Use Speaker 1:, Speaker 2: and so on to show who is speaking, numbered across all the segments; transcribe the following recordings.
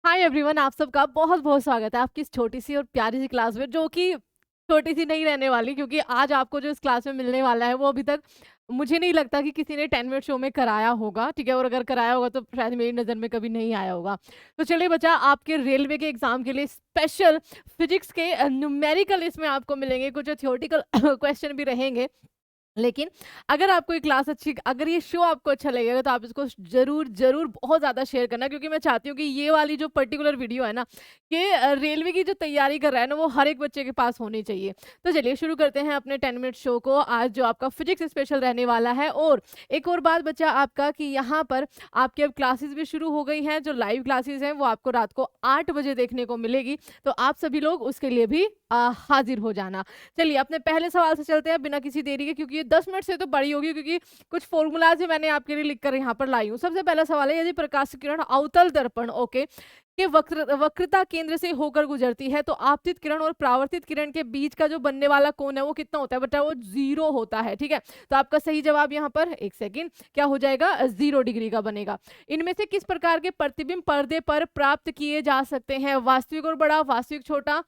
Speaker 1: Hi everyone, आप सबका बहुत बहुत स्वागत है आपकी इस छोटी सी और प्यारी सी क्लास में, जो कि छोटी सी नहीं रहने वाली, क्योंकि आज आपको जो इस क्लास में मिलने वाला है वो अभी तक मुझे नहीं लगता कि किसी ने 10 मिनट शो में कराया होगा। ठीक है, और अगर कराया होगा तो शायद मेरी नज़र में कभी नहीं आया होगा। तो चलिए बच्चा, आपके रेलवे के एग्जाम के लिए स्पेशल फिजिक्स के न्यूमेरिकल इसमें आपको मिलेंगे, कुछ थियोरेटिकल क्वेश्चन भी रहेंगे। लेकिन अगर आपको ये क्लास अच्छी, अगर ये शो आपको अच्छा लगेगा तो आप इसको जरूर जरूर बहुत ज़्यादा शेयर करना, क्योंकि मैं चाहती हूँ कि ये वाली जो पर्टिकुलर वीडियो है ना, कि रेलवे की जो तैयारी कर रहा है ना, वो हर एक बच्चे के पास होनी चाहिए। तो चलिए शुरू करते हैं अपने 10 मिनट शो को, आज जो आपका फिजिक्स स्पेशल रहने वाला है। और एक और बात बच्चा आपका, कि यहाँ पर आपकी अब क्लासेस भी शुरू हो गई हैं। जो लाइव क्लासेस हैं वो आपको रात को 8 बजे देखने को मिलेगी, तो आप सभी लोग उसके लिए भी हाजिर हो जाना। चलिए अपने पहले सवाल से चलते हैं बिना किसी देरी के, क्योंकि ये 10 मिनट से तो बड़ी होगी, क्योंकि कुछ फॉर्मूलाज भी मैंने आपके लिए लिखकर यहाँ पर लाई हूँ। सबसे पहला सवाल है, यदि प्रकाश किरण अवतल दर्पण के वक्रता केंद्र से होकर गुजरती है, तो आपतित किरण और परावर्तित किरण के बीच का जो बनने वाला कोण है वो कितना होता है बेटा? वो 0 होता है। ठीक है, तो आपका सही जवाब यहाँ पर, एक सेकेंड, क्या हो जाएगा? 0 डिग्री का बनेगा। इनमें से किस प्रकार के प्रतिबिंब पर्दे पर प्राप्त किए जा सकते हैं? वास्तविक और बड़ा, वास्तविक छोटा,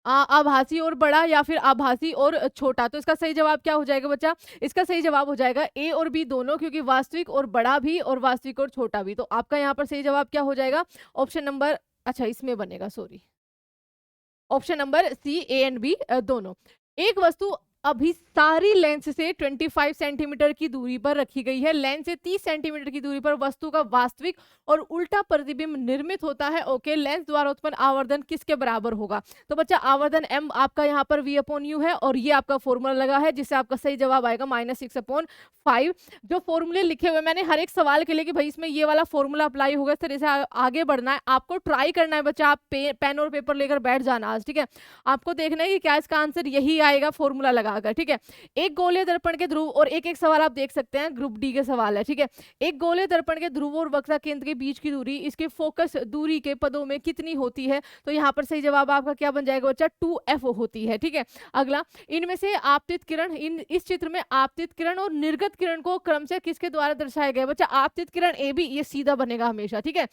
Speaker 1: आभासी और बड़ा, या फिर आभासी और छोटा? तो इसका सही जवाब क्या हो जाएगा बच्चा? इसका सही जवाब हो जाएगा ए और बी दोनों, क्योंकि वास्तविक और बड़ा भी और वास्तविक और छोटा भी। तो आपका यहाँ पर सही जवाब क्या हो जाएगा? ऑप्शन नंबर, अच्छा इसमें बनेगा, sorry, option number C, A and B दोनों। एक वस्तु अभिसारी लेंस से 25 सेंटीमीटर की दूरी पर रखी गई है। लेंस से 30 सेंटीमीटर की दूरी पर वस्तु का वास्तविक और उल्टा प्रतिबिंब निर्मित होता है। ओके, लेंस द्वारा उत्पन्न आवर्धन किसके बराबर होगा? तो बच्चा आवर्धन m आपका यहाँ पर v अपॉन यू है, और ये आपका फॉर्मूला लगा है, जिससे आपका सही जवाब आएगा -6/5। जो फॉर्मूले लिखे हुए मैंने हर एक सवाल के लिए कि भाई इसमें ये वाला फॉर्मूला अप्लाई होगा, इस तरह से आगे बढ़ना है आपको, ट्राई करना है बच्चा। आप पेन और पेपर लेकर बैठ जाना आज। ठीक है, आपको देखना है कि क्या इसका आंसर यही आएगा फॉर्मूला लगाकर। ठीक है, एक गोलीय दर्पण के ध्रुव, और एक एक सवाल आप देख सकते हैं, ग्रुप डी के सवाल है। ठीक है, एक गोलीय दर्पण के ध्रुव और वक्रता केंद्र के बीच की दूरी इसके फोकस दूरी के पदों में कितनी होती है? तो यहाँ पर सही जवाब आपका क्या बन जाएगा बच्चा? 2f होती है। ठीक है, अगला, इनमें से आपतित किरण, इस चित्र में आपतित किरण और निर्गत किरण को क्रमशः किसके द्वारा दर्शाया गया? बच्चा आपतित किरण ए बी, ये सीधा बनेगा हमेशा। ठीक है,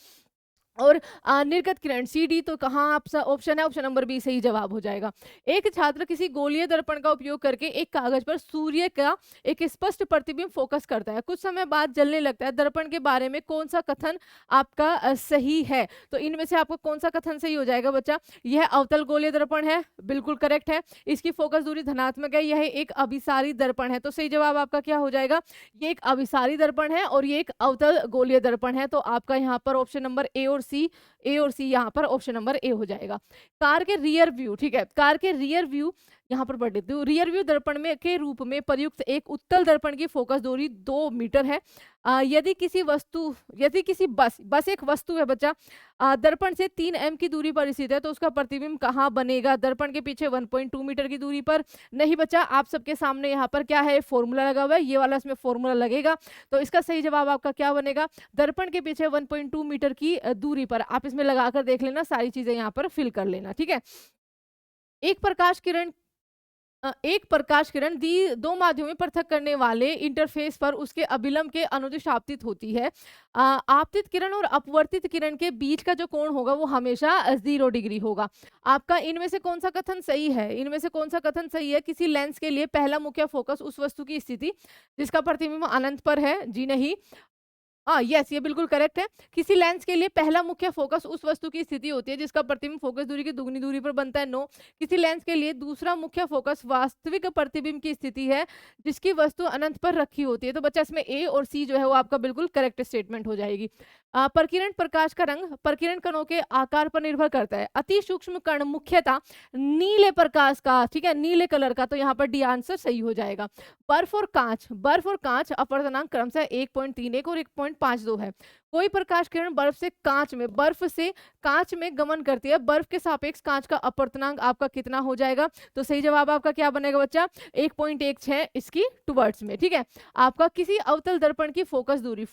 Speaker 1: और निर्गत किरण सी डी, तो कहाँ आप ऑप्शन है? ऑप्शन नंबर बी सही जवाब हो जाएगा। एक छात्र किसी गोलीय दर्पण का उपयोग करके एक कागज पर सूर्य का एक स्पष्ट प्रतिबिंब फोकस करता है। कुछ समय बाद जलने लगता है। दर्पण के बारे में कौन सा कथन आपका सही है? तो इनमें से आपको कौन सा कथन सही हो जाएगा बच्चा? यह अवतल गोलीय दर्पण है, बिल्कुल करेक्ट है। इसकी फोकस दूरी धनात्मक है। यह एक अभिसारी दर्पण है, तो सही जवाब आपका क्या हो जाएगा? ये एक अभिसारी दर्पण है और ये एक अवतल गोलीय दर्पण है। तो आपका यहाँ पर ऑप्शन नंबर ए और सी, ए और सी, यहाँ पर ऑप्शन नंबर ए हो जाएगा। कार के रियर व्यू, ठीक है, कार के रियर व्यू यहाँ पर पढ़ लेती हूँ। रियर व्यू दर्पण में के रूप में प्रयुक्त एक उत्तल दर्पण की फोकस दूरी 2 मीटर है। यदि किसी बस एक वस्तु है बच्चा, दर्पण से 3 m की दूरी पर स्थित है, तो उसका प्रतिबिंब कहाँ बनेगा? दर्पण के पीछे 1.2 मीटर की दूरी पर। नहीं बच्चा, आप सबके सामने यहाँ पर क्या है? फॉर्मूला लगा हुआ है, ये वाला इसमें फॉर्मूला लगेगा। तो इसका सही जवाब आपका क्या बनेगा? दर्पण के पीछे 1.2 मीटर की दूरी पर। आप इसमें लगाकर देख लेना, सारी चीजें यहाँ पर फिल कर लेना। ठीक है, एक प्रकाश किरण दी दो माध्यमों में पृथक करने वाले इंटरफेस पर उसके अभिलंब के अनुदिश आपतित होती है। आपतित किरण और अपवर्तित किरण के बीच का जो कोण होगा वो हमेशा 0 डिग्री होगा। आपका इनमें से कौन सा कथन सही है? इनमें से कौन सा कथन सही है? किसी लेंस के लिए पहला मुख्य फोकस उस वस्तु की स्थिति जिसका प्रतिबिंब अनंत पर है। जी नहीं। यस, ये बिल्कुल करेक्ट है। किसी लेंस के लिए पहला मुख्य फोकस उस वस्तु की स्थिति होती है जिसका प्रतिबिंब फोकस दूरी की दुगनी दूरी पर बनता है। नो। किसी लेंस के लिए दूसरा मुख्य फोकस वास्तविक प्रतिबिंब की स्थिति है जिसकी वस्तु अनंत पर रखी होती है। तो बच्चा इसमें ए और सी जो है वो आपका बिल्कुल करेक्ट स्टेटमेंट हो जाएगी। प्रकीर्णन प्रकाश का रंग प्रकीर्णन कणों के आकार पर निर्भर करता है। अति सूक्ष्म कण मुख्यतः नीले प्रकाश का, ठीक है, नीले कलर का, तो यहाँ पर डी आंसर सही हो जाएगा। बर्फ और कांच अपवर्तनांक क्रमशः 1.31 और 1.52 है। कोई प्रकाश किरण बर्फ से कांच में गमन करती है। बर्फ के सापेक्ष कांच का अपवर्तनांक आपका कितना हो जाएगा? तो सही जवाब आपका क्या बनेगा बच्चा? 1.16 इसकी टुवर्ड्स में। ठीक है, आपका किसी अवतल दर्पण की फोकस दूरी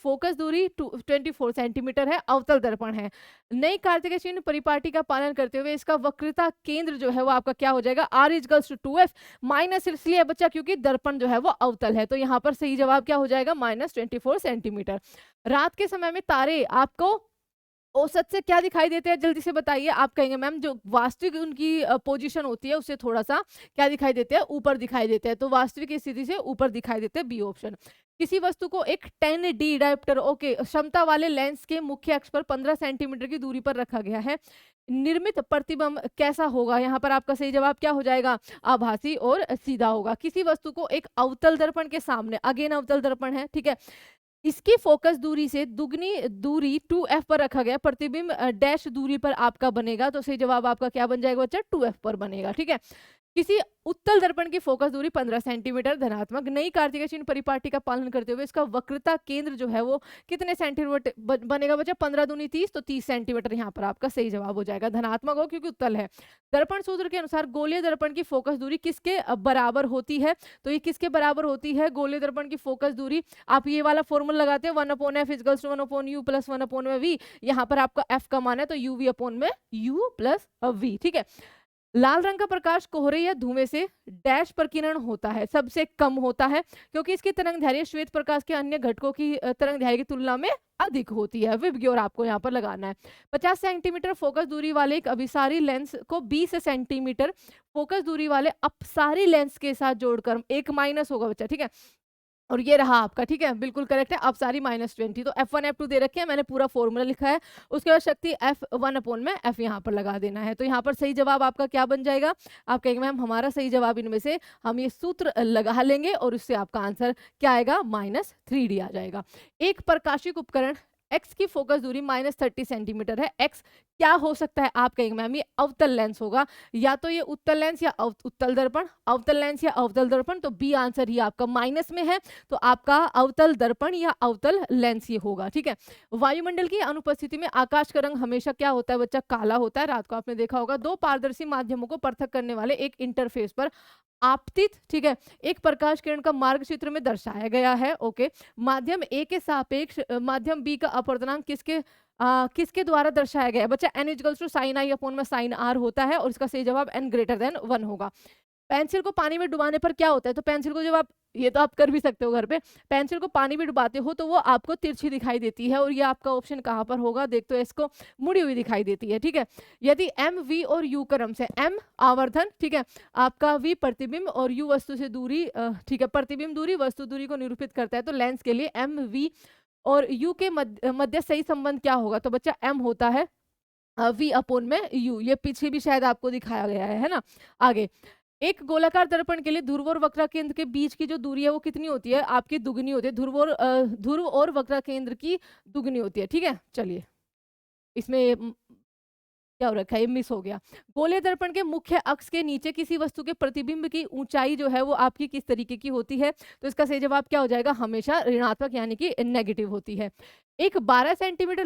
Speaker 1: 24 सेंटीमीटर है, अवतल दर्पण है। नई कार्तिक चिन्ह परिपाटी का पालन करते हुए इसका वक्रता केंद्र जो है वो आपका क्या हो जाएगा? r = 2f माइनस इसलिए बच्चा क्योंकि दर्पण जो है वो अवतल है। तो यहाँ पर सही जवाब क्या हो जाएगा? -24 सेंटीमीटर। रात के समय में तारे आपको औसत से क्या दिखाई देते हैं जल्दी से बताइए। आप कहेंगे मैम जो वास्तविक उनकी पोजीशन होती है उससे थोड़ा-सा क्या दिखाई देते हैं, ऊपर दिखाई देते हैं। तो वास्तविक स्थिति से ऊपर दिखाई देते हैं, बी ऑप्शन। किसी वस्तु को एक 10D डायोप्टर ओके क्षमता वाले लेंस के मुख्य अक्ष पर 15 सेंटीमीटर की दूरी पर रखा गया है। निर्मित प्रतिबिंब कैसा होगा? यहाँ पर आपका सही जवाब क्या हो जाएगा? आभासी और सीधा होगा। किसी वस्तु को एक अवतल दर्पण के सामने, अगेन अवतल दर्पण है, ठीक है? इसकी फोकस दूरी से दुगनी दूरी 2f पर रखा गया, प्रतिबिंब डैश दूरी पर आपका बनेगा। तो सही जवाब आपका क्या बन जाएगा बच्चा? 2f पर बनेगा, ठीक है। किसी उत्तल दर्पण की फोकस दूरी 15 सेंटीमीटर धनात्मक, नई कार्तिक चिन्ह परिपाटी का पालन करते हुए इसका वक्रता केंद्र जो है वो कितने सेंटीमीटर बनेगा बच्चा? 15 दूनी 30, तो 30 सेंटीमीटर यहाँ पर आपका सही जवाब हो जाएगा। धनात्मक हो क्योंकि उत्तल है। दर्पण सूत्र के अनुसार गोलीय दर्पण की फोकस दूरी किसके बराबर होती है? तो ये किसके बराबर होती है गोलीय दर्पण की फोकस दूरी? आप ये वाला फॉर्मूला लगाते हैं 1/f equals to 1/u plus 1/v। यहाँ पर आपका f का मान है तो uv अपॉन में u प्लस v, ठीक है। लाल रंग का प्रकाश कोहरे या धुएं से डैश प्रकीर्णन होता है, सबसे कम होता है क्योंकि इसकी तरंगदैर्घ्य श्वेत प्रकाश के अन्य घटकों की तरंगदैर्घ्य की तुलना में अधिक होती है। विबग्योर आपको यहाँ पर लगाना है। 50 सेंटीमीटर फोकस दूरी वाले एक अभिसारी लेंस को 20 सेंटीमीटर फोकस दूरी वाले अपसारी लेंस के साथ जोड़कर एक माइनस होगा बच्चा, ठीक है। और ये रहा आपका, ठीक है, बिल्कुल करेक्ट है। अब सारी -20 तो F1 F2 दे रखे हैं, मैंने पूरा फॉर्मूला लिखा है। उसके बाद शक्ति F1 अपॉन में F यहाँ पर लगा देना है। तो यहाँ पर सही जवाब आपका क्या बन जाएगा? आप कहेंगे मैम हमारा सही जवाब इनमें से हम ये सूत्र लगा लेंगे और उससे आपका आंसर क्या आएगा? -3D आ जाएगा। एक प्रकाशिक उपकरण एक्स की फोकस दूरी -30 सेंटीमीटर है। एक्स क्या हो सकता है? आप कहेंगे मैम ये अवतल लेंस होगा, या तो ये उत्तल लेंस या उत्तल दर्पण, अवतल लेंस या अवतल दर्पण। तो बी आंसर ही आपका माइनस में है, तो आपका अवतल दर्पण या अवतल लेंस ये होगा, ठीक है। वायुमंडल की अनुपस्थिति में आकाश का रंग हमेशा क्या होता है बच्चा? काला होता है। रात को आपने देखा होगा। दो पारदर्शी माध्यमों को पृथक करने वाले एक इंटरफेस पर आपतित, ठीक है, एक प्रकाश किरण का मार्ग चित्र में दर्शाया गया है। ओके, माध्यम ए के सापेक्ष माध्यम बी का अपवर्तनांक किसके द्वारा दर्शाया गया है बच्चा? n equals to sine I upon में साइन आर होता है और इसका सही जवाब n ग्रेटर देन 1 होगा। पेंसिल को पानी में डुबाने पर क्या होता है? तो पेंसिल को जब आप, ये तो आप कर भी सकते हो घर पे, पेंसिल को पानी में डुबाते हो तो वो आपको तिरछी दिखाई देती है और ये आपका ऑप्शन कहाँ पर होगा? देख तो इसको मुड़ी हुई दिखाई देती है, ठीक है। यदि m v और u क्रम से, m आवर्धन, ठीक है, आपका v प्रतिबिंब और u वस्तु से दूरी, ठीक है, प्रतिबिंब दूरी वस्तु दूरी को निरूपित करता है। तो लेंस के लिए m v और u के मध्य सही संबंध क्या होगा? तो बच्चा m होता है v अपॉन में u। ये पीछे भी शायद आपको दिखाया गया है ना। आगे, एक गोलाकार दर्पण के लिए ध्रुव और वक्र केंद्र के बीच की जो दूरी है वो कितनी होती है? आपकी दुगनी होती है। ध्रुव और वक्र केंद्र की दुगनी होती है, ठीक है। चलिए, इसमें क्या हो रखा है? ये मिस हो गया। गोलीय दर्पण के मुख्य अक्ष के नीचे किसी वस्तु के प्रतिबिंब की ऊंचाई जो है वो आपकी किस तरीके की होती है? तो इसका सही जवाब क्या हो जाएगा? हमेशा ऋणात्मक यानी कि नेगेटिव होती है। एक 12 सेंटीमीटर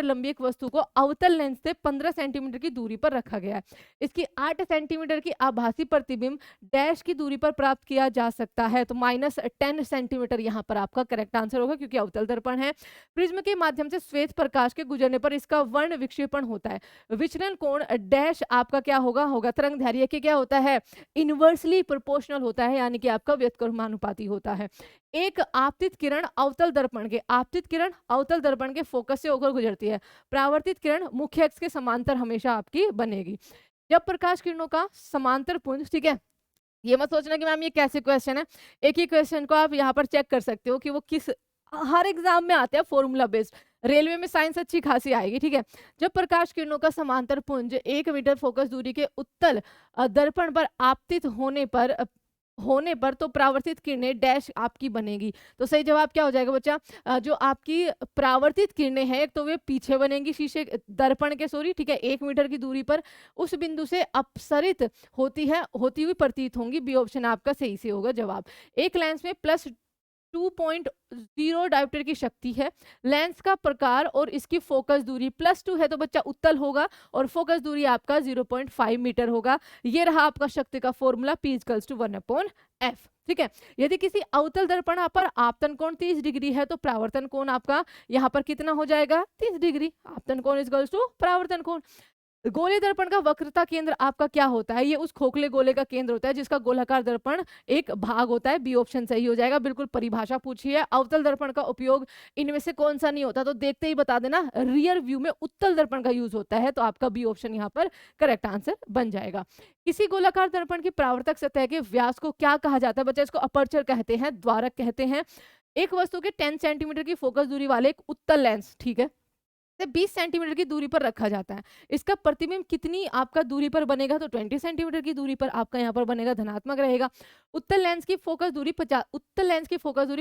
Speaker 1: लंबी एक वस्तु को अवतल लेंस से 15 सेंटीमीटर की दूरी पर रखा गया है। इसकी 8 सेंटीमीटर की आभासी प्रतिबिंब डैश की दूरी पर प्राप्त किया जा सकता है। तो -10 सेंटीमीटर यहाँ पर आपका करेक्ट आंसर होगा क्योंकि अवतल दर्पण है। प्रिज्म के माध्यम से श्वेत प्रकाश के गुजरने पर इसका वर्ण विक्षेपण होता है। विचलन कोण डैश आपका क्या होगा तरंगदैर्घ्य के क्या होता है? इनवर्सली प्रोपोर्शनल होता है, यानी कि आपका व्युत्क्रमानुपाती होता है। एक आपतित किरण अवतल दर्पण के फोकस से होकर गुजरती है। परावर्तित किरण मुख्य अक्ष के समांतर हमेशा आपकी बनेगी। जब प्रकाश किरणों का समांतर पुंज, ठीक है, ये मत सोचना कि मैम ये कैसे क्वेश्चन है। एक ही क्वेश्चन को आप यहाँ पर चेक कर सकते हो कि वो किस, हर एग्जाम में आते हैं फॉर्मूला बेस्ड। रेलवे में साइंस अच्छी खासी आएगी, ठीक है। जब प्रकाश किरणों का समांतर पुंज 1 मीटर फोकस दूरी के उत्तल दर्पण पर आपतित होने पर तो परावर्तित किरणें डैश आपकी बनेगी। तो सही जवाब क्या हो जाएगा बच्चा? जो आपकी परावर्तित किरणें हैं तो वे पीछे बनेंगी शीशे दर्पण के, सॉरी, ठीक है, 1 मीटर की दूरी पर उस बिंदु से अपसरित होती हुई प्रतीत होंगी। बी ऑप्शन आपका सही से होगा जवाब। एक लेंस में +2.0 डायोप्टर की शक्ति है। लेंस का प्रकार और इसकी फोकस दूरी +2 है तो बच्चा उत्तल होगा और फोकस दूरी आपका 0.5 मीटर होगा। ये रहा आपका शक्ति का फॉर्मूला P = 1/f, ठीक है। यदि किसी अवतल दर्पण पर आपतन कोण 30 डिग्री है तो परावर्तन कोण आपका यहाँ पर कितना हो जाएगा? 30 डिग्री। आपतन कोण = परावर्तन कोण। गोले दर्पण का वक्रता केंद्र आपका क्या होता है? ये उस खोखले गोले का केंद्र होता है जिसका गोलाकार दर्पण एक भाग होता है। बी ऑप्शन सही हो जाएगा। बिल्कुल परिभाषा पूछी है। अवतल दर्पण का उपयोग इनमें से कौन सा नहीं होता? तो देखते ही बता देना, रियर व्यू में उत्तल दर्पण का यूज होता है। तो आपका बी ऑप्शन यहाँ पर करेक्ट आंसर बन जाएगा। किसी गोलाकार दर्पण की परावर्तक सतह के व्यास को क्या कहा जाता है? बच्चा इसको अपर्चर कहते हैं, द्वारक कहते हैं। एक वस्तु के 10 सेंटीमीटर की फोकस दूरी वाले एक उत्तल लेंस, ठीक है, से 20 सेंटीमीटर की दूरी पर रखा जाता है। इसका प्रतिबिंब कितनी आपका दूरी पर बनेगा? तो 20 सेंटीमीटर की दूरी पर आपका यहाँ पर बनेगा, धनात्मक रहेगा। उत्तल लेंस की फोकस दूरी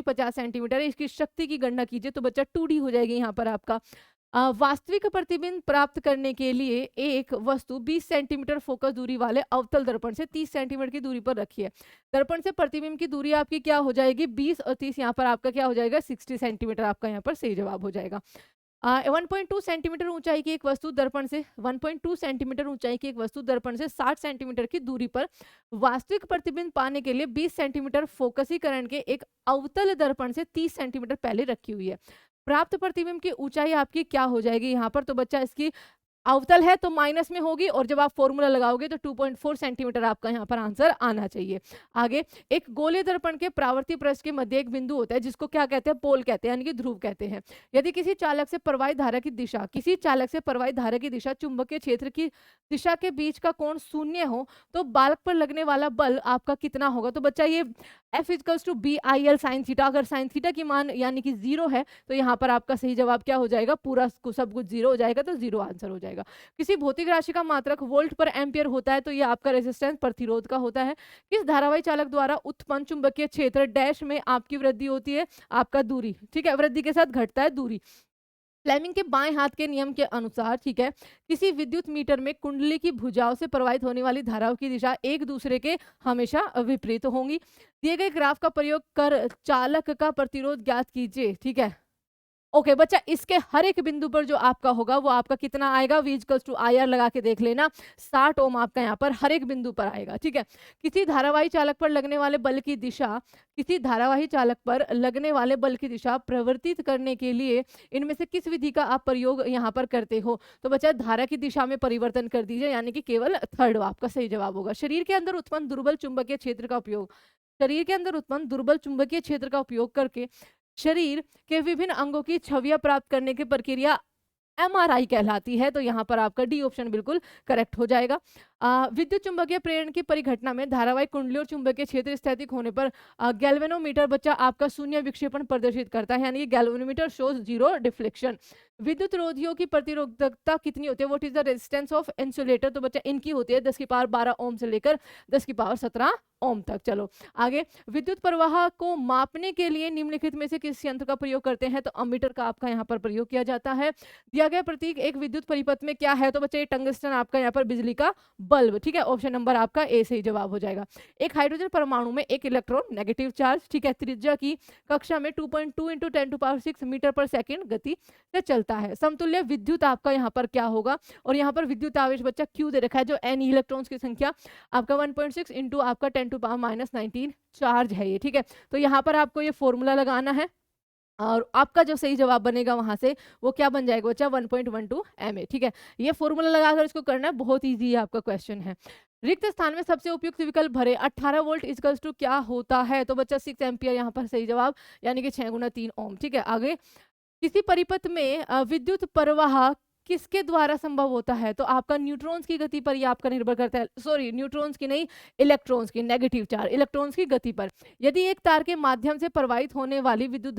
Speaker 1: 50 सेंटीमीटर है। इसकी शक्ति की गणना कीजिए तो बच्चा 2D हो जाएगी यहाँ पर आपका। वास्तविक प्रतिबिंब प्राप्त करने के लिए एक वस्तु 20 सेंटीमीटर फोकस दूरी वाले अवतल दर्पण से 30 सेंटीमीटर की दूरी पर रखी है। दर्पण से प्रतिबिंब की दूरी आपकी क्या हो जाएगी? 20 और 30, यहाँ पर आपका क्या हो जाएगा? 60 सेंटीमीटर आपका यहाँ पर सही जवाब हो जाएगा। 1.2 सेंटीमीटर ऊंचाई की एक वस्तु दर्पण से 1.2 सेंटीमीटर ऊंचाई की एक वस्तु दर्पण से 60 सेंटीमीटर की दूरी पर वास्तविक प्रतिबिंब पाने के लिए 20 सेंटीमीटर फोकसीकरण के एक अवतल दर्पण से 30 सेंटीमीटर पहले रखी हुई है। प्राप्त प्रतिबिंब की ऊंचाई आपकी क्या हो जाएगी यहाँ पर? तो बच्चा इसकी अवतल है तो माइनस में होगी, और जब आप फॉर्मूला लगाओगे तो 2.4 सेंटीमीटर आपका यहाँ पर आंसर आना चाहिए। आगे, एक गोले दर्पण के प्रावर्ती पृष्ठ के मध्य एक बिंदु होता है जिसको क्या कहते हैं? पोल कहते हैं, यानी कि ध्रुव कहते हैं। यदि किसी चालक से प्रवाहित धारा की दिशा चुंबकीय क्षेत्र की दिशा के बीच का कोण शून्य हो तो बालक पर लगने वाला बल आपका कितना होगा? तो बच्चा ये F equals to B I L sine theta, अगर साइन थीटा की मान यानी कि 0 है तो यहाँ पर आपका सही जवाब क्या हो जाएगा? पूरा सब कुछ 0 हो जाएगा, तो 0 आंसर हो जाएगा। किसी भौतिक राशि का मात्रक वोल्ट पर एम्पियर होता है तो ये आपका रेजिस्टेंस प्रतिरोध का होता है। किस धारावाही चालक द्वारा उत्पन्न चुंबकीय क्षेत्र डैश में आपकी वृद्धि होती है? आपका दूरी, ठीक है, वृद्धि के साथ घटता है दूरी। फ्लेमिंग के बाएं हाथ के नियम के अनुसार, ठीक है, किसी विद्युत मीटर में कुंडली की भुजाओं से प्रवाहित होने वाली धाराओं की दिशा एक दूसरे के हमेशा विपरीत होंगी। दिए गए ग्राफ का प्रयोग कर चालक का प्रतिरोध ज्ञात कीजिए, ठीक है। ओके बच्चा, इसके हर एक बिंदु पर जो आपका होगा वो आपका कितना आएगा? V equals to I R लगा के देख लेना, 60 ओम आपका यहाँ पर हर एक बिंदु पर आएगा, ठीक है। किसी धारावाही चालक पर लगने वाले बल की दिशा प्रवर्तित करने के लिए इनमें से किस विधि का आप प्रयोग यहाँ पर करते हो? तो बच्चा धारा की दिशा में परिवर्तन कर दीजिए, यानी कि केवल थर्ड आपका सही जवाब होगा। शरीर के अंदर उत्पन्न दुर्बल चुंबकीय क्षेत्र का उपयोग करके शरीर के विभिन्न अंगों की छवियां प्राप्त करने की प्रक्रिया MRI कहलाती है। तो यहाँ पर आपका डी ऑप्शन बिल्कुल करेक्ट हो जाएगा। विद्युत चुंबकीय प्रेरण की परिघटना में धारावाहिक कुंडली और चुंबकीय क्षेत्र स्थैतिक होने पर गैल्वेनोमीटर बच्चा आपका शून्य विक्षेपण प्रदर्शित करता है, यानी कि गैल्वेनोमीटर शोज 0 डिफ्लेक्शन। विद्युत रोधियों की प्रतिरोधकता कितनी होती है? What is the resistance of insulator? तो बच्चा इनकी होती है 10 की पावर 12 ओम से लेकर 10 की पावर 17 ओम तक। चलो आगे, विद्युत प्रवाह को मापने के लिए निम्नलिखित में से किस यंत्र का प्रयोग करते हैं? तो अमीटर का आपका यहाँ पर प्रयोग किया जाता है। दिया गया प्रतीक एक विद्युत परिपथ में क्या है? तो बच्चे टंगस्टन आपका यहाँ पर बिजली का बल्ब, ठीक है, ऑप्शन नंबर आपका ए सही जवाब हो जाएगा। एक हाइड्रोजन परमाणु में एक इलेक्ट्रॉन नेगेटिव चार्ज, ठीक है, त्रिज्या की कक्षा में 2.2 × 10⁶ मीटर पर सेकेंड गति से चलता है। समतुल्य विद्युत आपका यहाँ पर क्या होगा? और यहाँ पर विद्युत आवेश बच्चा क्यू दे रखा है, जो एन इलेक्ट्रॉन्स की संख्या आपका 1.6 × आपका 10⁻⁻19 चार्ज है ये, ठीक है। तो यहाँ पर आपको ये फॉर्मूला लगाना है और आपका जो सही जवाब बनेगा वहां से वो क्या बन जाएगा बच्चा? 1.12 MA, ठीक है। ये फॉर्मूला लगाकर इसको करना है, बहुत इजी आपका क्वेश्चन है। रिक्त स्थान में सबसे उपयुक्त विकल्प भरे 18 वोल्ट इक्वल्स टू क्या होता है? तो बच्चा 6 एम्पियर यहाँ पर सही जवाब, यानी कि 6 × 3 ओम, ठीक है। आगे, किसी परिपथ में विद्युत प्रवाह किसके द्वारा संभव होता है? तो आपका न्यूट्रॉन्स की गति पर ये आपका निर्भर करता है, सॉरी न्यूट्रॉन्स की नहीं, इलेक्ट्रॉन्स की, नेगेटिव चार्ज इलेक्ट्रॉन्स की गति पर। यदि एक तार के माध्यम से प्रवाहित होने वाली विद्युत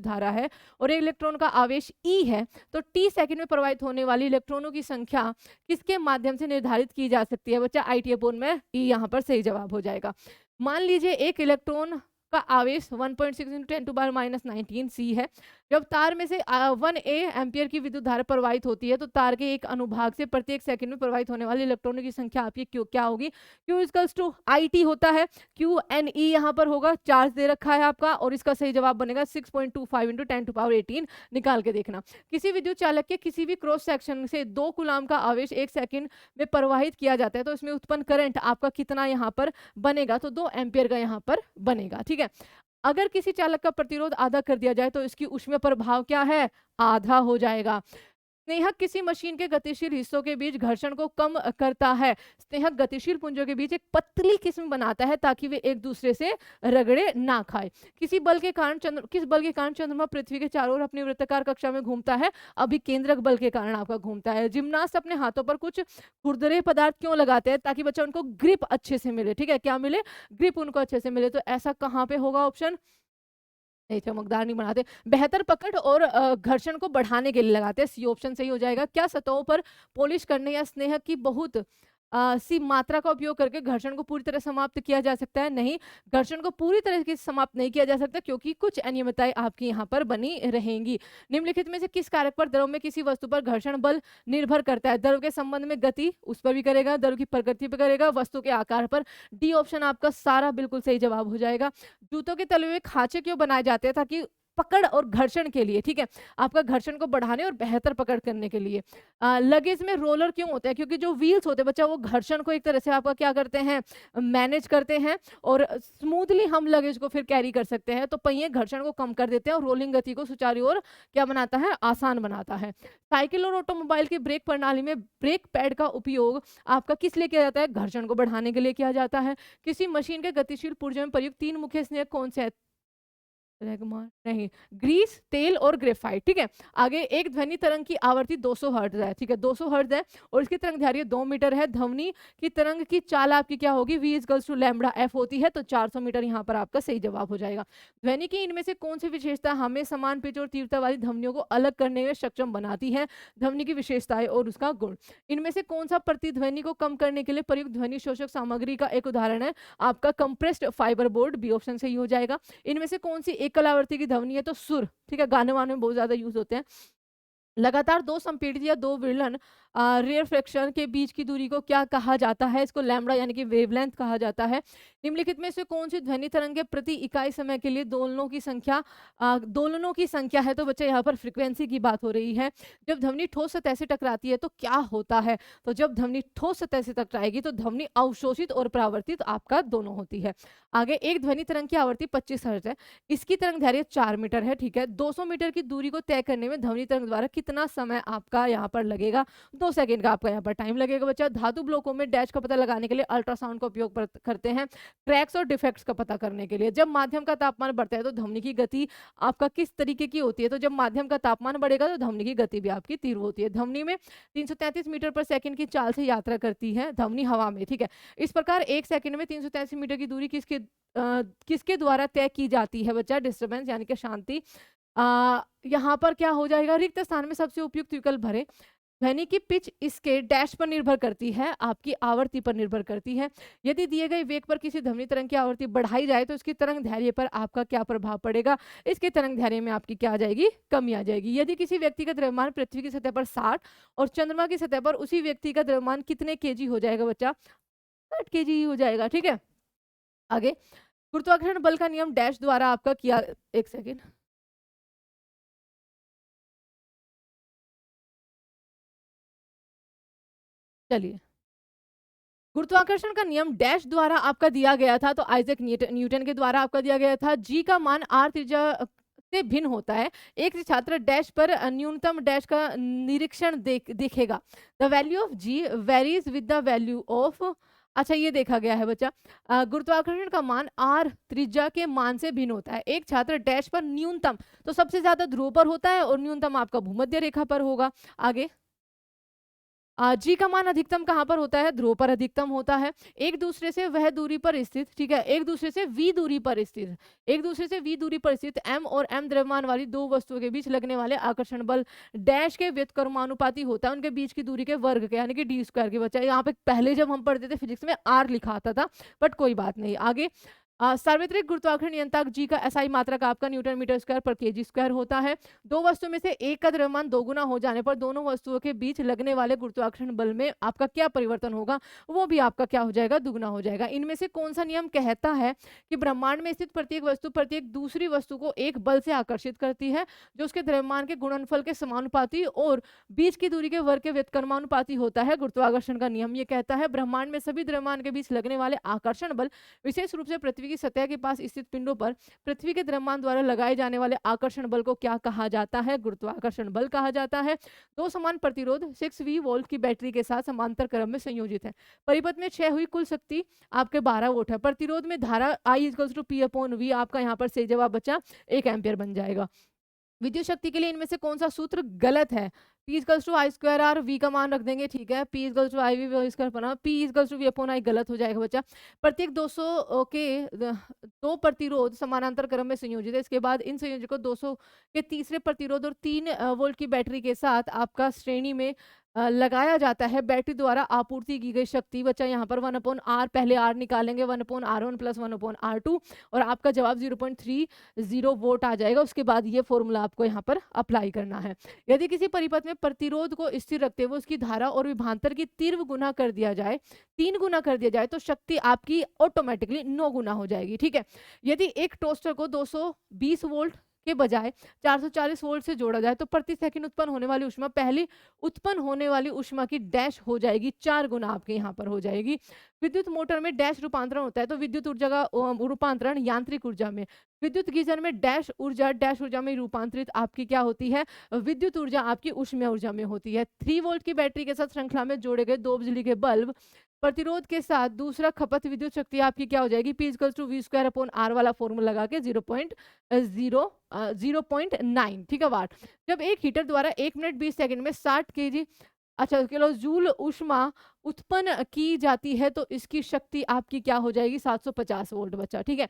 Speaker 1: धारा है और एक इलेक्ट्रॉन का आवेश E है तो T सेकंड में प्रवाहित होने वाली इलेक्ट्रॉनों की संख्या किसके माध्यम से निर्धारित की जा सकती है? बच्चा IT/में E यहाँ पर सही जवाब हो जाएगा। मान लीजिए एक इलेक्ट्रॉन का आवेश 1.6 × 10⁻⁻19 C है। जब तार में से 1 एम्पियर की विद्युत धारा प्रवाहित होती है तो तार के एक अनुभाग से प्रत्येक सेकंड में प्रवाहित होने वाले इलेक्ट्रॉनों की संख्या आपकी क्या होगी? Q इक्वल्स टू IT होता है, QNE यहाँ पर होगा, चार्ज दे रखा है आपका, और इसका सही जवाब बनेगा 6.25 × 10⁻18। निकाल के देखना। किसी विद्युत चालक के किसी भी क्रॉस सेक्शन से 2 कूलाम का आवेश 1 सेकंड में प्रवाहित किया जाता है तो इसमें उत्पन्न करंट आपका कितना यहाँ पर बनेगा? तो 2 एम्पियर का यहाँ पर बनेगा, ठीक है। अगर किसी चालक का प्रतिरोध आधा कर दिया जाए तो इसकी ऊष्मीय प्रभाव क्या है? आधा हो जाएगा। स्नेहक किसी मशीन के गतिशील हिस्सों के बीच घर्षण को कम करता है। स्नेहक गतिशील पुंजों के बीच एक पतली किस्म बनाता है ताकि वे एक दूसरे से रगड़े ना खाए। किस बल के कारण चंद्रमा पृथ्वी के चारों ओर अपनी वृत्ताकार कक्षा में घूमता है? अभिकेंद्रक बल के कारण आपका घूमता है। जिम्नास्ट अपने हाथों पर कुछ खुरदरे पदार्थ क्यों लगाते हैं? ताकि बच्चा उनको ग्रिप अच्छे से मिले। ठीक है, क्या मिले? ग्रिप उनको अच्छे से मिले। तो ऐसा कहाँ पे होगा ऑप्शन? नहीं, चमकदार नहीं बनाते। बेहतर पकड़ और घर्षण को बढ़ाने के लिए लगाते हैं। सी ऑप्शन सही हो जाएगा। क्या सतहों पर पॉलिश करने या स्नेहक की बहुत सी मात्रा का उपयोग करके घर्षण को पूरी तरह समाप्त किया जा सकता है? नहीं, घर्षण को पूरी तरह से समाप्त नहीं किया जा सकता क्योंकि कुछ अनियमितताएं आपकी यहाँ पर बनी रहेंगी। निम्नलिखित में से किस कारक पर द्रव में किसी वस्तु पर घर्षण बल निर्भर करता है? द्रव के संबंध में गति, उस पर भी करेगा, द्रव की प्रकृति पर करेगा, वस्तु के आकार पर। डी ऑप्शन आपका सारा बिल्कुल सही जवाब हो जाएगा। जूतों के तले हुए खांचे क्यों बनाए जाते हैं? ताकि पकड़ और घर्षण के लिए, ठीक है, आपका घर्षण को बढ़ाने और बेहतर पकड़ करने के लिए। लगेज में रोलर क्यों होते हैं? क्योंकि जो व्हील्स होते हैं बच्चा वो घर्षण को एक तरह से आपका क्या करते हैं, मैनेज करते हैं और स्मूथली हम लगेज को फिर कैरी कर सकते हैं। तो पहिए घर्षण को कम कर देते हैं और रोलिंग गति को सुचारू और क्या बनाता है, आसान बनाता है। साइकिल और ऑटोमोबाइल की ब्रेक प्रणाली में ब्रेक पैड का उपयोग आपका किस लिए किया जाता है? घर्षण को बढ़ाने के लिए किया जाता है। किसी मशीन के गतिशील पुर्जों में प्रयुक्त 3 मुख्य स्नेहक कौन से हैं? रेगमार नहीं, ग्रीस, तेल और ग्रेफाइट। ठीक है, आगे एक ध्वनि तरंग की आवृत्ति 200 हर्ट्ज है। ठीक है, 200 हर्ट्ज है और इसकी तरंग दैर्घ्य 2 मीटर है। ध्वनि की तरंग की चाल आपकी क्या होगी? v equals to lambda f होती है। तो 400 मीटर यहाँ पर आपका सही जवाब हो जाएगा। ध्वनि की इनमें से कौन सी विशेषता हमें समान पिच और तीव्रता वाली ध्वनियों को अलग करने में सक्षम बनाती है? ध्वनि की विशेषताएं और उसका गुण। इनमें से कौन सा प्रतिध्वनि को कम करने के लिए प्रयुक्त ध्वनि शोषक सामग्री का एक उदाहरण है? आपका compressed fibre board. B option सही हो जाएगा। इनमें से कौन सी एकल आवृत्ति की ध्वनि है? तो सुर। ठीक है, गाने वाने में बहुत ज्यादा यूज होते हैं। लगातार 2 संपीड़ित या 2 विरलन रेयरफेक्शन के बीच की दूरी को क्या कहा जाता है? इसको लैम्बडा यानी कि वेवलेंथ कहा जाता है। निम्नलिखित में से कौन सी ध्वनि तरंगे प्रति इकाई समय के लिए दोलनों की संख्या है? तो बच्चे यहाँ पर फ्रीक्वेंसी की बात हो रही है। जब ध्वनि ठोस सतह से टकराती है तो क्या होता है? तो जब ध्वनि ठोस सतह से टकराएगी तो ध्वनि अवशोषित और परावर्तित आपका दोनों होती है। आगे एक ध्वनि तरंग की आवृत्ति 25 हर्ट्ज है। इसकी तरंग दैर्घ्य 4 मीटर है। ठीक है, 200 मीटर की दूरी को तय करने में ध्वनि तरंग द्वारा कितना समय आपका यहाँ पर लगेगा? 2 सेकंड का आपका यहाँ पर टाइम लगेगा बच्चा। धातु ब्लॉकों में डैश का पता लगाने के लिए अल्ट्रासाउंड का उपयोग करते हैं क्रैक्स और डिफेक्ट्स का पता करने के लिए। जब माध्यम का तापमान बढ़ता है तो ध्वनि की गति आपका किस तरीके की होती है? तो जब माध्यम का तापमान बढ़ेगा तो ध्वनि की गति भी आपकी तीव्र होती है। ध्वनि में 333 मीटर पर सेकंड की चाल से यात्रा करती है ध्वनि हवा में। ठीक है, इस प्रकार 1 सेकंड में 333 मीटर की दूरी किसके द्वारा तय की जाती है बच्चा? डिस्टर्बेंस यानी कि शांति। यहाँ पर क्या हो जाएगा? रिक्त स्थान में सबसे उपयुक्त विकल्प भरे। ध्वनि की पिच इसके डैश पर निर्भर करती है, आपकी आवृत्ति पर निर्भर करती है। यदि दिए गए वेग पर किसी ध्वनि तरंग की आवृत्ति बढ़ाई जाए तो इसकी तरंग दैर्घ्य पर आपका क्या प्रभाव पड़ेगा? इसके तरंग दैर्घ्य में आपकी क्या आ जाएगी? कमी आ जाएगी। यदि किसी व्यक्ति का द्रव्यमान पृथ्वी की सतह पर 60 और चंद्रमा की सतह पर उसी व्यक्ति का द्रव्यमान कितने केजी हो जाएगा बच्चा? 60 केजी हो जाएगा। ठीक है, आगे गुरुत्वाकर्षण बल का नियम डैश द्वारा आपका किया। एक सेकेंड, चलिए। गुरुत्वाकर्षण का नियम डैश द्वारा आपका दिया गया था। तो आइजैक न्यूटन के द्वारा आपका दिया गया था। जी का मान आर त्रिज्या से भिन्न होता है। एक छात्र डैश पर न्यूनतम डैश का निरीक्षण देखेगा। The value of G varies with the value of. अच्छा, ये देखा गया है बच्चा। गुरुत्वाकर्षण का मान आर त्रिज्या के मान से भिन्न होता है। एक छात्र डैश पर न्यूनतम, तो सबसे ज्यादा ध्रुव पर होता है और न्यूनतम आपका भूमध्य रेखा पर होगा। आगे जी का मान अधिकतम कहाँ पर होता है? ध्रुव पर अधिकतम होता है। एक दूसरे से वह दूरी पर स्थित, ठीक है, एक दूसरे से v दूरी पर स्थित, एक दूसरे से v दूरी पर स्थित m और m द्रव्यमान वाली दो वस्तुओं के बीच लगने वाले आकर्षण बल डैश के व्युत्क्रमानुपाती होता है उनके बीच की दूरी के वर्ग के, यानी कि डी स्क्वायर के। बच्चा यहाँ पे पहले जब हम पढ़ते थे फिजिक्स में r लिखा आता था, बट कोई बात नहीं। आगे सार्वत्रिक गुरुत्वाकर्षण नियंत्रक जी का एसआई मात्रक आपका न्यूटन मीटर स्क्वायर पर केजी स्क्वायर होता है। दो वस्तुओं में से एक का द्रव्यमान दोगुना हो जाने पर दोनों वस्तुओं के बीच लगने वाले गुरुत्वाकर्षण बल में आपका क्या परिवर्तन होगा? वो भी आपका क्या हो जाएगा? दुगुना हो जाएगा। इनमें से कौन सा नियम कहता है कि ब्रह्मांड में स्थित प्रत्येक वस्तु प्रत्येक दूसरी वस्तु को एक बल से आकर्षित करती है जो उसके द्रव्यमान के गुणनफल के समानुपाती और बीच की दूरी के वर्ग के व्युत्क्रमानुपाती होता है? गुरुत्वाकर्षण का नियम ये कहता है ब्रह्मांड में सभी द्रव्यमान के बीच लगने वाले आकर्षण बल विशेष रूप से पृथ्वी पृथ्वी की सतह के पास स्थित पिंडों पर पृथ्वी के द्रव्यमान द्वारा लगाए जाने वाले आकर्षण बल को क्या कहा जाता है? गुरुत्वाकर्षण बल कहा जाता है। दो समान प्रतिरोध 6V वोल्ट की बैटरी के साथ समांतर क्रम में संयोजित है। परिपथ में क्षय हुई कुल शक्ति आपके 12 वोल्ट है। प्रतिरोध में धारा I equals to P upon V, आपका यहाँ पर सही जवाब बचा 1 एम्पियर बन जाएगा। विद्युत शक्ति के लिए इनमें से कौन सा सूत्र गलत है? P equals to I square R, V का मान रख देंगे, ठीक है। P equals to I V square बना, P equals to V upon I गलत हो जाएगा बच्चा। प्रत्येक 200 के दो प्रतिरोध समानांतर क्रम में संयोजित है। इसके बाद इन संयोजकों 200 के तीसरे प्रतिरोध और 3 वोल्ट की बैटरी के साथ आपका श्रेणी में लगाया जाता है। बैटरी द्वारा आपूर्ति की गई शक्ति बच्चा यहाँ पर 1/r, पहले r निकालेंगे, 1/r1 प्लस 1/r2 और आपका जवाब 0.30 वोल्ट आ जाएगा। उसके बाद ये फॉर्मूला आपको यहाँ पर अप्लाई करना है। यदि किसी परिपथ में प्रतिरोध को स्थिर रखते हुए उसकी धारा और विभवांतर की तीव्र गुना कर दिया जाए, 3 गुना कर दिया जाए, तो शक्ति आपकी ऑटोमेटिकली 9 गुना हो जाएगी, ठीक है। यदि एक टोस्टर को 220 वोल्ट के बजाय 440 वोल्ट से जोड़ा जाए तो प्रति सेकंड उत्पन्न होने वाली ऊष्मा पहली उत्पन्न होने वाली ऊष्मा की डैश हो जाएगी 4 गुना आपके यहाँ पर हो जाएगी। विद्युत मोटर में डैश रूपांतरण होता है, तो विद्युत ऊर्जा का रूपांतरण यांत्रिक ऊर्जा में। विद्युत गीजर में डैश ऊर्जा में रूपांतरित आपकी क्या होती है? विद्युत ऊर्जा आपकी ऊष्मीय ऊर्जा में होती है। 3 वोल्ट की बैटरी के साथ श्रृंखला में जोड़े गए 2 बिजली के बल्ब प्रतिरोध के साथ दूसरा खपत विद्युत शक्ति आपकी क्या हो जाएगी? P equals to V square upon R वाला फॉर्मूला लगा के 0.9, ठीक है, वाट। जब एक हीटर द्वारा 1 मिनट 20 सेकंड में 60 kg किलो जूल ऊष्मा उत्पन्न की जाती है तो इसकी शक्ति आपकी क्या हो जाएगी? 750 वोल्ट बच्चा, ठीक है।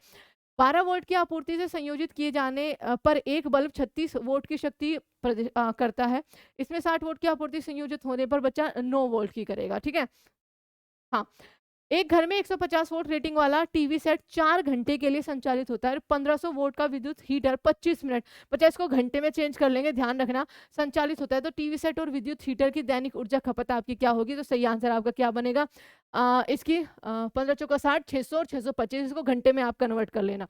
Speaker 1: 12 वोल्ट की आपूर्ति से संयोजित किए जाने पर एक बल्ब 36 वोल्ट की शक्ति करता है। इसमें 60 वोल्ट की आपूर्ति संयोजित होने पर बच्चा 9 वोल्ट की करेगा, ठीक है। हाँ, एक घर में 150 वोल्ट रेटिंग वाला टीवी सेट 4 घंटे के लिए संचालित होता है। 1500 वोल्ट का विद्युत हीटर 25 मिनट, 50 को घंटे में चेंज कर लेंगे, ध्यान रखना, संचालित होता है। तो टीवी सेट और विद्युत हीटर की दैनिक ऊर्जा खपत आपकी क्या होगी? तो सही आंसर आपका क्या बनेगा? इसकी 15 चौका 60, 600 और 625, इसको घंटे में आप कन्वर्ट कर लेना।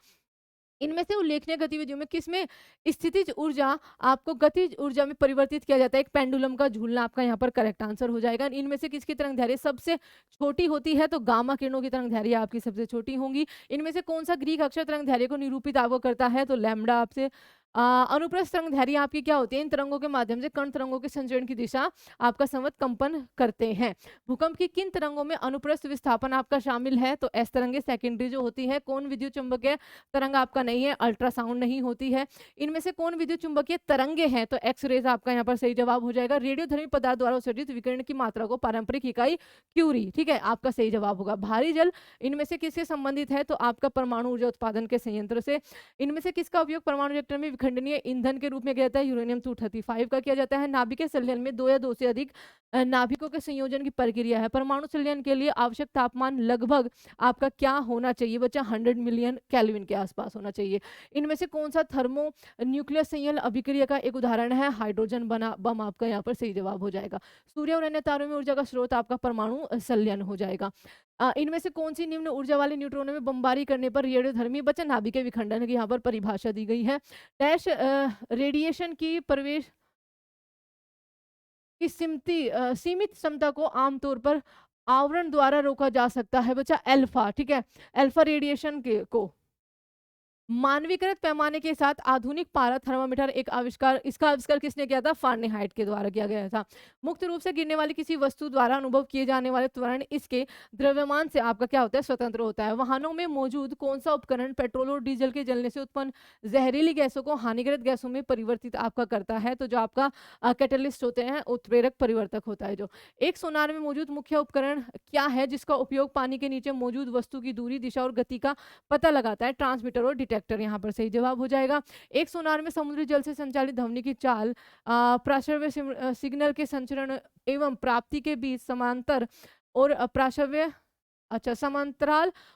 Speaker 1: इनमें से उल्लेखनीय गतिविधियों में किसमें स्थितिज ऊर्जा आपको गतिज ऊर्जा में परिवर्तित किया जाता है? एक पेंडुलम का झूलना आपका यहाँ पर करेक्ट आंसर हो जाएगा। इनमें से किसकी तरंगदैर्घ्य सबसे छोटी होती है? तो गामा किरणों की तरंगदैर्घ्य आपकी सबसे छोटी होंगी। इनमें से कौन सा ग्रीक अक्षर तरंगदैर्घ्य को निरूपित आपको करता है? तो लैम्डा आपसे। अनुप्रस्थ तरंगदैर्घ्य आपकी क्या होती है? इन तरंगों के माध्यम से कण तरंगों के संचरण की दिशा आपका संवत कंपन करते हैं। भूकंप की किन तरंगों में अनुप्रस्थ विस्थापन आपका शामिल है? तो एस तरंगे सेकेंडरी जो होती है। कौन विद्युत चुंबकीय तरंग आपका नहीं है? अल्ट्रासाउंड नहीं होती है। इनमें से कौन विद्युत चुंबकीय तरंगे हैं? तो एक्स रेज आपका यहाँ पर सही जवाब हो जाएगा। रेडियोधर्मी पदार्थ द्वारा उत्सर्जित विकिरण की मात्रा को पारंपरिक इकाई क्यूरी, ठीक है, आपका सही जवाब होगा। भारी जल इनमें से किससे संबंधित है? तो आपका परमाणु ऊर्जा उत्पादन के संयंत्र से। इनमें से किसका उपयोग परमाणु रिएक्टर में विखंडनीय ईंधन के रूप में किया जाता है? यूरेनियम 235 का किया जाता है। नाभिकीय संलयन में 2 या 2 से अधिक नाभिकों के संयोजन की प्रक्रिया है। परमाणु संलयन के लिए आवश्यक तापमान लगभग आपका क्या होना चाहिए बच्चा? 100 मिलियन केल्विन के आसपास होना चाहिए। इनमें से कौन सा थर्मो न्यूक्लियर संयन अभिक्रिया का एक उदाहरण है? हाइड्रोजन बम आपका यहाँ पर सही जवाब हो जाएगा। सूर्य और अन्य तारों में ऊर्जा का स्रोत आपका परमाणु संलयन हो जाएगा। इनमें से कौन सी निम्न ऊर्जा वाले न्यूट्रॉनों में बमबारी करने पर रेडियोधर्मी बच्चा नाभिकीय विखंडन की यहाँ पर परिभाषा दी गई है। डैश रेडिएशन की प्रवेश की सीमित क्षमता को आमतौर पर आवरण द्वारा रोका जा सकता है बच्चा, अल्फा, ठीक है, अल्फा रेडिएशन के को। मानवीकृत पैमाने के साथ आधुनिक पारा थर्मामीटर एक आविष्कार, इसका आविष्कार किसने किया था? फारेनहाइट के द्वारा किया गया था। मुक्त रूप से गिरने वाली किसी वस्तु द्वारा अनुभव किए जाने वाले त्वरण इसके द्रव्यमान से आपका क्या होता है? स्वतंत्र होता है। वाहनों में मौजूद कौन सा उपकरण पेट्रोल और डीजल के जलने से उत्पन्न जहरीली गैसों को हानिकारक गैसों में परिवर्तित आपका करता है? तो जो आपका कैटलिस्ट होते हैं, उत्प्रेरक परिवर्तक होता है। जो एक सोनार में मौजूद मुख्य उपकरण क्या है जिसका उपयोग पानी के नीचे मौजूद वस्तु की दूरी, दिशा और गति का पता लगाता है? ट्रांसमीटर और डिटेक्टर यहाँ पर सही जवाब हो जाएगा। एक सोनार में समुद्री जल से संचालित ध्वनि की चाल प्राश्रव्य सिग्नल के संचरण एवं प्राप्ति के बीच समांतराल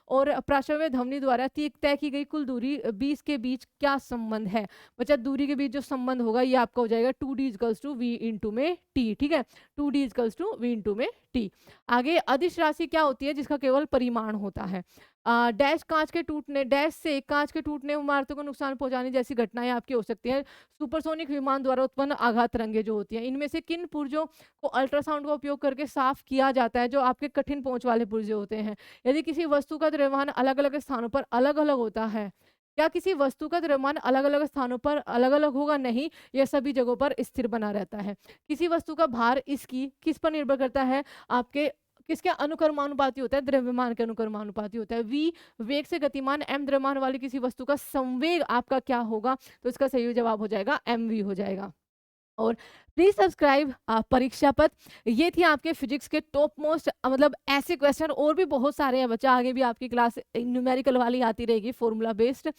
Speaker 1: और प्राश्रव्य ध्वनि द्वारा तय की गई कुल दूरी 20 के बीच क्या संबंध है बच्चा? दूरी के बीच जो संबंध होगा ये आपका हो जाएगा 2d equals to v into में t, ठीक है, 2d equals to v into में t। आगे अदिश राशि क्या होती है जिसका केवल परिमाण होता है? डैश कांच के टूटने डैश से कांच के टूटने इमारतों को नुकसान पहुंचाने जैसी घटनाएं आपकी हो सकती हैं। सुपरसोनिक विमान द्वारा उत्पन्न आघात तरंगें जो होती हैं, इनमें से किन पुर्जों को अल्ट्रासाउंड का उपयोग करके साफ किया जाता है, जो आपके कठिन पहुंच वाले पुर्जे होते हैं। यदि किसी वस्तु का द्रव्यमान अलग अलग स्थानों पर अलग अलग होता है, क्या किसी वस्तु का द्रव्यमान अलग अलग स्थानों पर अलग अलग होगा? नहीं, यह सभी जगहों पर स्थिर बना रहता है। किसी वस्तु का भार इसकी किस पर निर्भर करता है? आपके किसके अनुक्रमानुपाती होता है? द्रव्यमान के अनुक्रमानुपाती होता है। वी वेग से गतिमान, एम द्रव्यमान वाली किसी वस्तु का संवेग आपका क्या होगा? तो इसका सही जवाब हो जाएगा एम वी हो जाएगा। और प्लीज सब्सक्राइब परीक्षा पथ। ये थी आपके फिजिक्स के टॉप मोस्ट, मतलब ऐसे क्वेश्चन और भी बहुत सारे हैं बच्चा, आगे भी आपकी क्लास न्यूमेरिकल वाली आती रहेगी फॉर्मूला बेस्ड।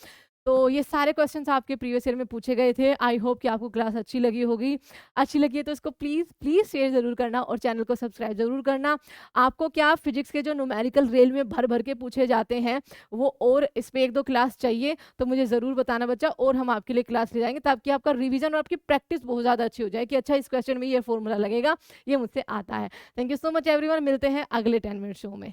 Speaker 1: तो ये सारे क्वेश्चंस आपके प्रीवियस ईयर में पूछे गए थे। आई होप कि आपको क्लास अच्छी लगी होगी। अच्छी लगी है तो इसको प्लीज़ प्लीज़ शेयर ज़रूर करना और चैनल को सब्सक्राइब ज़रूर करना। आपको क्या फिजिक्स के जो न्यूमेरिकल रेल में भर भर के पूछे जाते हैं वो, और इस पे 1-2 क्लास चाहिए तो मुझे ज़रूर बताना बच्चा, और हम आपके लिए क्लास ले जाएंगे ताकि आपका रिवीजन और आपकी प्रैक्टिस बहुत ज़्यादा अच्छी हो जाए कि अच्छा इस क्वेश्चन में ये फॉर्मूला लगेगा, ये मुझसे आता है। Thank you so much everyone, मिलते हैं अगले 10 मिनट शो में।